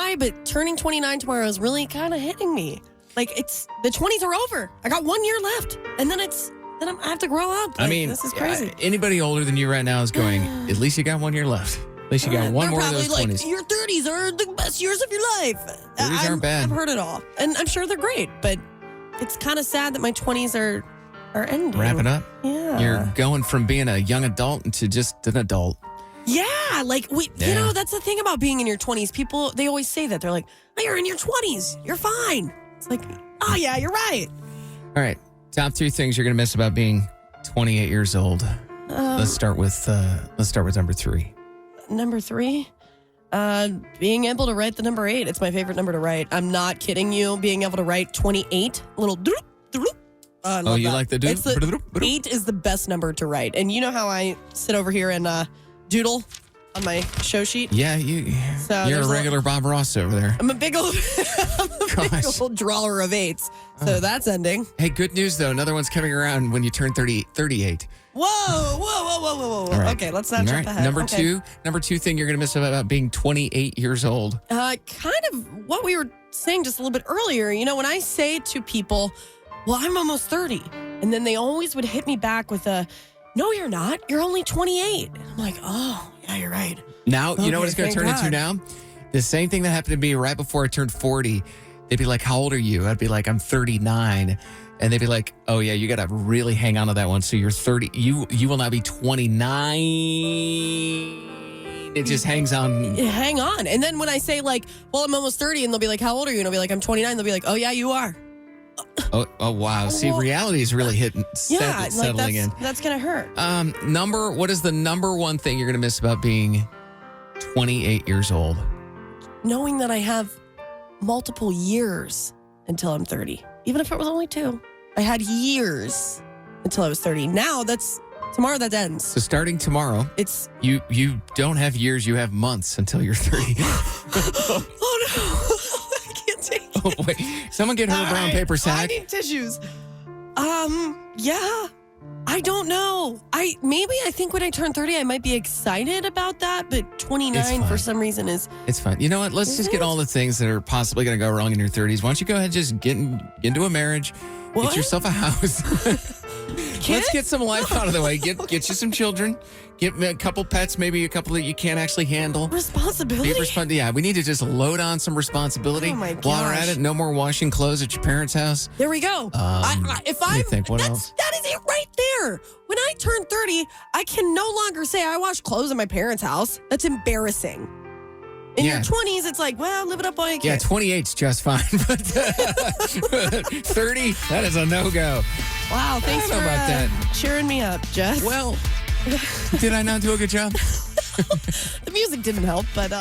why, but turning 29 tomorrow is really kind of hitting me. Like, it's the 20s are over. I got 1 year left, and then I have to grow up. Like, this is crazy. Anybody older than you right now is going, at least you got 1 year left. At least you got one more of those 20s. Your 30s are the best years of your life. 30s aren't bad. I've heard it all, and I'm sure they're great, but it's kind of sad that my 20s are ending. Wrapping up? Yeah. You're going from being a young adult into just an adult. Yeah, like, you know, that's the thing about being in your 20s. People, they always say that. They're like, oh, you're in your 20s. You're fine. It's like, oh, yeah, you're right. All right. Top 3 things you're going to miss about being 28 years old. Let's start with number 3. Number 3, being able to write the number 8. It's my favorite number to write. I'm not kidding you. Being able to write 28, a little doop, doop. I love you that. like the doop? 8 is the best number to write. And you know how I sit over here and doodle on my show sheet? Yeah, you're a regular Bob Ross over there. I'm a big old drawer of 8s. So that's ending. Hey, good news, though. Another one's coming around when you turn 38. Whoa. Right. Okay, let's not jump ahead. Number two thing you're going to miss about being 28 years old. Kind of what we were saying just a little bit earlier. You know, when I say to people, well, I'm almost 30. And then they always would hit me back with no, you're not. You're only 28. And I'm like, oh, yeah, you're right. Now, you know what it's going to turn into now? The same thing that happened to me right before I turned 40. They'd be like, how old are you? I'd be like, I'm 39. And they'd be like, oh, yeah, you got to really hang on to that one. So you're 30. You will now be 29. It just hangs on. Hang on. And then when I say, like, well, I'm almost 30, and they'll be like, how old are you? And I'll be like, I'm 29. They'll be like, oh, yeah, you are. Oh wow. See, reality is really settling in. That's going to hurt. What is the number one thing you're going to miss about being 28 years old? Knowing that I have multiple years until I'm 30. Even if it was only 2. I had years until I was 30. Now tomorrow that ends. So starting tomorrow, it's you don't have years, you have months until you're 30. Oh no. I can't take it. Oh wait. Someone get her a brown paper sack. I need tissues. Yeah. I don't know. I think when I turn 30 I might be excited about that, but 29 for some reason is It's fine. You know what? Let's just get all the things that are possibly going to go wrong in your 30s. Why don't you go ahead and just get into a marriage, get yourself a house. Let's get some life out of the way. Get you some children. Get a couple pets, maybe a couple that you can't actually handle. Responsibility? Yeah, we need to just load on some responsibility. Oh my gosh. While we're at it, no more washing clothes at your parents' house. There we go. What else? That is it right there. When I turn 30, I can no longer say I wash clothes at my parents' house. That's embarrassing. In your 20s, it's like, well, live it up while you can. Yeah, 28's just fine. But 30, that is a no-go. Wow, thanks for about that. cheering me up, Jess. Well, did I not do a good job? The music didn't help, but...